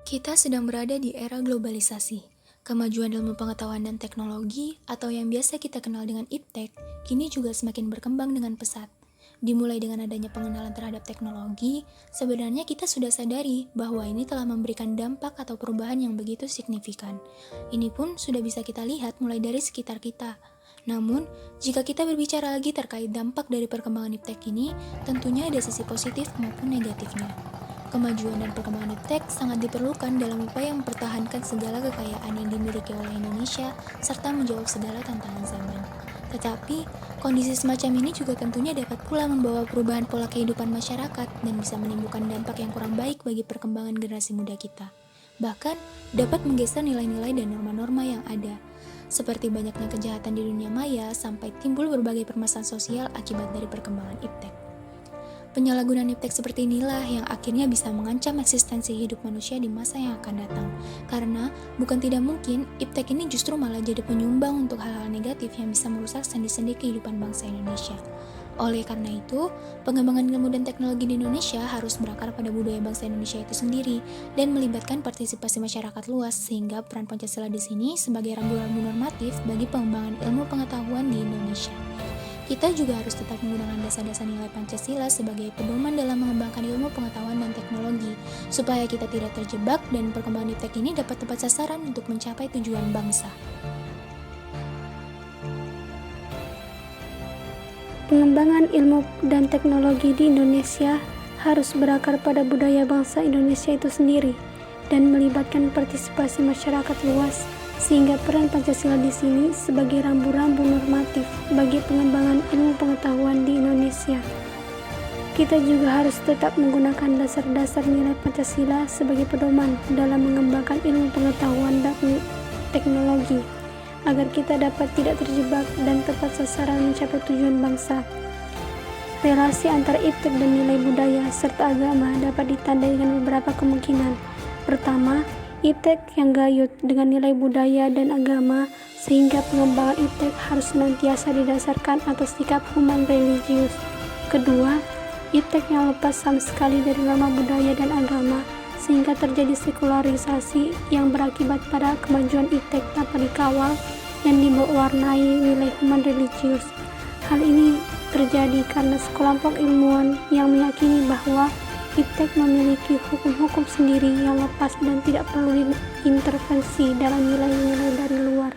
Kita sedang berada di era globalisasi. Kemajuan ilmu pengetahuan dan teknologi, atau yang biasa kita kenal dengan iptek, kini juga semakin berkembang dengan pesat. Dimulai dengan adanya pengenalan terhadap teknologi, sebenarnya kita sudah sadari bahwa ini telah memberikan dampak atau perubahan yang begitu signifikan. Ini pun sudah bisa kita lihat mulai dari sekitar kita. Namun, jika kita berbicara lagi terkait dampak dari perkembangan iptek ini, tentunya ada sisi positif maupun negatifnya. Kemajuan dan perkembangan iptek sangat diperlukan dalam upaya mempertahankan segala kekayaan yang dimiliki oleh Indonesia serta menjawab segala tantangan zaman. Tetapi, kondisi semacam ini juga tentunya dapat pula membawa perubahan pola kehidupan masyarakat dan bisa menimbulkan dampak yang kurang baik bagi perkembangan generasi muda kita. Bahkan, dapat menggeser nilai-nilai dan norma-norma yang ada. Seperti banyaknya kejahatan di dunia maya sampai timbul berbagai permasalahan sosial akibat dari perkembangan iptek. Penyalahgunaan iptek seperti inilah yang akhirnya bisa mengancam eksistensi hidup manusia di masa yang akan datang. Karena bukan tidak mungkin iptek ini justru malah jadi penyumbang untuk hal-hal negatif yang bisa merusak sendi-sendi kehidupan bangsa Indonesia. Oleh karena itu, pengembangan ilmu dan teknologi di Indonesia harus berakar pada budaya bangsa Indonesia itu sendiri dan melibatkan partisipasi masyarakat luas sehingga peran Pancasila di sini sebagai rambu-rambu normatif bagi pengembangan ilmu pengetahuan di Indonesia. Kita juga harus tetap menggunakan dasar-dasar nilai Pancasila sebagai pedoman dalam mengembangkan ilmu pengetahuan dan teknologi, supaya kita tidak terjebak dan perkembangan iptek ini dapat tepat sasaran untuk mencapai tujuan bangsa. Pengembangan ilmu dan teknologi di Indonesia harus berakar pada budaya bangsa Indonesia itu sendiri dan melibatkan partisipasi masyarakat luas, sehingga peran Pancasila di sini sebagai rambu-rambu normatif bagi pengembangan ilmu pengetahuan di Indonesia. Kita juga harus tetap menggunakan dasar-dasar nilai Pancasila sebagai pedoman dalam mengembangkan ilmu pengetahuan dan teknologi, agar kita dapat tidak terjebak dan tepat sasaran mencapai tujuan bangsa. Relasi antara iptek dan nilai budaya serta agama dapat ditandai dengan beberapa kemungkinan. Pertama, iptek yang gayut dengan nilai budaya dan agama, sehingga pengembangan iptek harus senantiasa didasarkan atas sikap human religius. Kedua, iptek yang lepas sama sekali dari norma budaya dan agama, sehingga terjadi sekularisasi yang berakibat pada kemajuan iptek tanpa dikawal dan diwarnai nilai human religius. Hal ini terjadi karena sekelompok ilmuwan yang meyakini bahwa iptek memiliki hukum-hukum sendiri yang lepas dan tidak perlu diintervensi dalam nilai-nilai dari luar.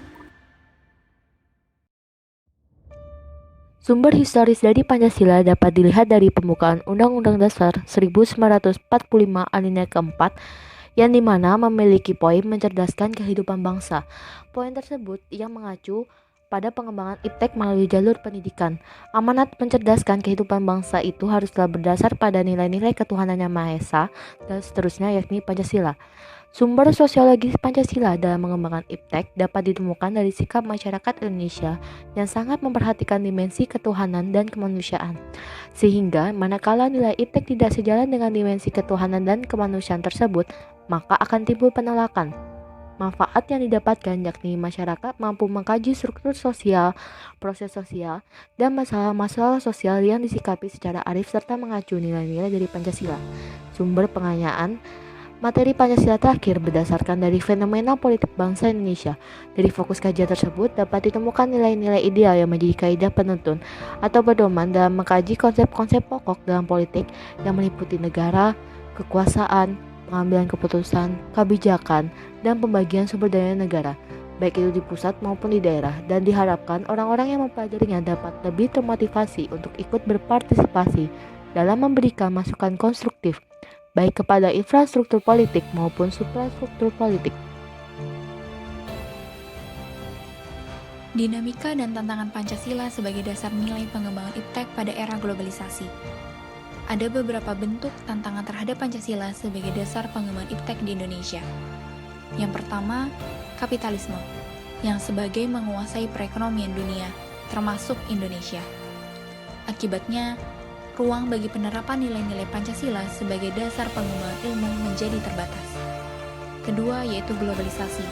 Sumber historis dari Pancasila dapat dilihat dari pembukaan Undang-Undang Dasar 1945 alinea keempat, yang dimana memiliki poin mencerdaskan kehidupan bangsa. Poin tersebut yang mengacu pada pengembangan iptek melalui jalur pendidikan. Amanat mencerdaskan kehidupan bangsa itu haruslah berdasar pada nilai-nilai ketuhanan yang Maha Esa dan seterusnya, yakni Pancasila. Sumber sosiologis Pancasila dalam mengembangkan iptek dapat ditemukan dari sikap masyarakat Indonesia yang sangat memperhatikan dimensi ketuhanan dan kemanusiaan. Sehingga manakala nilai iptek tidak sejalan dengan dimensi ketuhanan dan kemanusiaan tersebut, maka akan timbul penolakan. Manfaat yang didapatkan yakni masyarakat mampu mengkaji struktur sosial, proses sosial, dan masalah-masalah sosial yang disikapi secara arif serta mengacu nilai-nilai dari Pancasila. Sumber pengayaan materi Pancasila terakhir berdasarkan dari fenomena politik bangsa Indonesia. Dari fokus kajian tersebut dapat ditemukan nilai-nilai ideal yang menjadi kaidah penuntun atau pedoman dalam mengkaji konsep-konsep pokok dalam politik yang meliputi negara, kekuasaan, pengambilan keputusan, kebijakan, dan pembagian sumber daya negara, baik itu di pusat maupun di daerah, dan diharapkan orang-orang yang mempelajarinya dapat lebih termotivasi untuk ikut berpartisipasi dalam memberikan masukan konstruktif, baik kepada infrastruktur politik maupun suprastruktur politik. Dinamika dan tantangan Pancasila sebagai dasar nilai pengembangan iptek pada era globalisasi. Ada beberapa bentuk tantangan terhadap Pancasila sebagai dasar pengembangan iptek di Indonesia. Yang pertama, kapitalisme, yang sebagai menguasai perekonomian dunia, termasuk Indonesia. Akibatnya, ruang bagi penerapan nilai-nilai Pancasila sebagai dasar pengembangan ilmu menjadi terbatas. Kedua, yaitu globalisasi,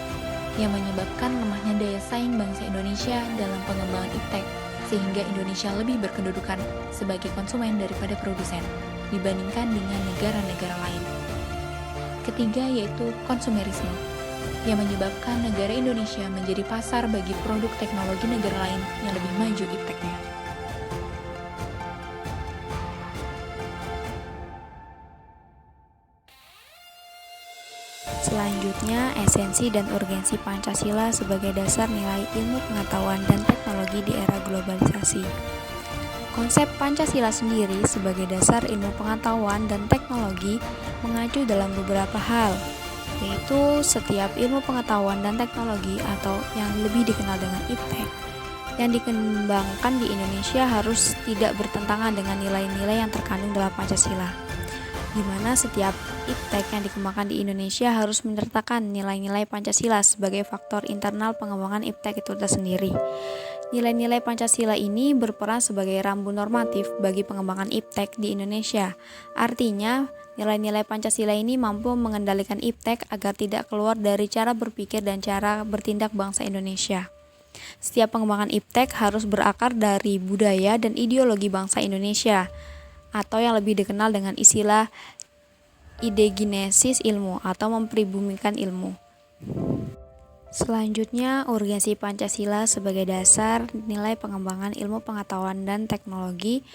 yang menyebabkan lemahnya daya saing bangsa Indonesia dalam pengembangan iptek, sehingga Indonesia lebih berkedudukan sebagai konsumen daripada produsen, dibandingkan dengan negara-negara lain. ketiga yaitu konsumerisme, yang menyebabkan negara Indonesia menjadi pasar bagi produk teknologi negara lain yang lebih maju ipteknya. Selanjutnya, esensi dan urgensi Pancasila sebagai dasar nilai ilmu pengetahuan dan teknologi di era globalisasi. Konsep Pancasila sendiri sebagai dasar ilmu pengetahuan dan teknologi mengacu dalam beberapa hal, yaitu setiap ilmu pengetahuan dan teknologi atau yang lebih dikenal dengan iptek yang dikembangkan di Indonesia harus tidak bertentangan dengan nilai-nilai yang terkandung dalam Pancasila, di mana setiap iptek yang dikembangkan di Indonesia harus menyertakan nilai-nilai Pancasila sebagai faktor internal pengembangan iptek itu tersendiri. Nilai-nilai Pancasila ini berperan sebagai rambu normatif bagi pengembangan iptek di Indonesia. Artinya, nilai-nilai Pancasila ini mampu mengendalikan iptek agar tidak keluar dari cara berpikir dan cara bertindak bangsa Indonesia. Setiap pengembangan iptek harus berakar dari budaya dan ideologi bangsa Indonesia, atau yang lebih dikenal dengan istilah idegenesis ilmu atau mempribumikan ilmu. Selanjutnya, urgensi Pancasila sebagai dasar nilai pengembangan ilmu pengetahuan dan teknologi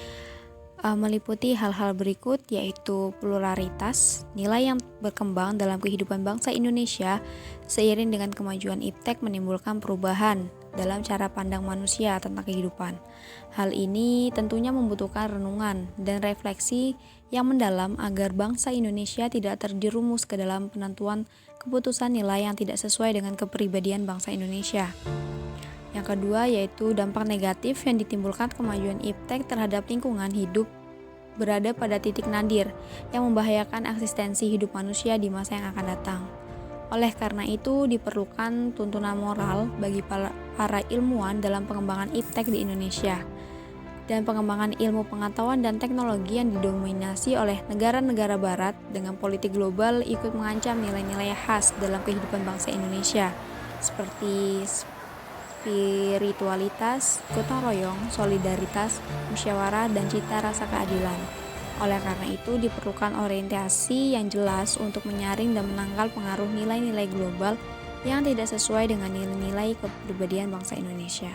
meliputi hal-hal berikut, yaitu pluralitas, nilai yang berkembang dalam kehidupan bangsa Indonesia seiring dengan kemajuan iptek menimbulkan perubahan dalam cara pandang manusia tentang kehidupan. Hal ini tentunya membutuhkan renungan dan refleksi yang mendalam agar bangsa Indonesia tidak terjerumus ke dalam penentuan keputusan nilai yang tidak sesuai dengan kepribadian bangsa Indonesia. Yang kedua yaitu dampak negatif yang ditimbulkan kemajuan iptek terhadap lingkungan hidup berada pada titik nadir yang membahayakan eksistensi hidup manusia di masa yang akan datang. Oleh karena itu diperlukan tuntunan moral bagi para ilmuwan dalam pengembangan iptek di Indonesia. Dan pengembangan ilmu pengetahuan dan teknologi yang didominasi oleh negara-negara barat dengan politik global ikut mengancam nilai-nilai khas dalam kehidupan bangsa Indonesia seperti spiritualitas, gotong royong, solidaritas, musyawarah, dan cita rasa keadilan. Oleh karena itu diperlukan orientasi yang jelas untuk menyaring dan menangkal pengaruh nilai-nilai global yang tidak sesuai dengan nilai-nilai kepribadian bangsa Indonesia.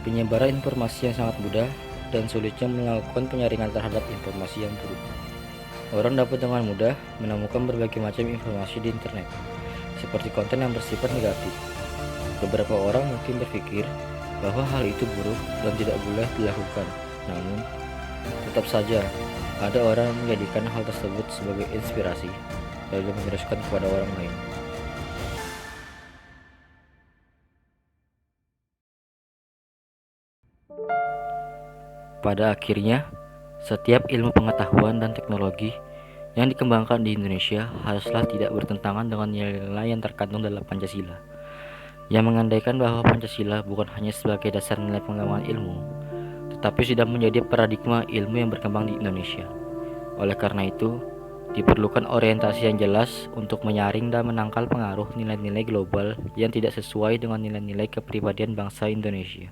Penyebaran informasi yang sangat mudah dan sulitnya melakukan penyaringan terhadap informasi yang buruk. Orang dapat dengan mudah menemukan berbagai macam informasi di internet, seperti konten yang bersifat negatif. Beberapa orang mungkin berpikir bahwa hal itu buruk dan tidak boleh dilakukan. Namun, tetap saja ada orang yang menjadikan hal tersebut sebagai inspirasi lalu meneruskan kepada orang lain. Pada akhirnya, setiap ilmu pengetahuan dan teknologi yang dikembangkan di Indonesia haruslah tidak bertentangan dengan nilai-nilai yang terkandung dalam Pancasila, yang mengandaikan bahwa Pancasila bukan hanya sebagai dasar nilai pengembangan ilmu, tetapi sudah menjadi paradigma ilmu yang berkembang di Indonesia. Oleh karena itu, diperlukan orientasi yang jelas untuk menyaring dan menangkal pengaruh nilai-nilai global yang tidak sesuai dengan nilai-nilai kepribadian bangsa Indonesia.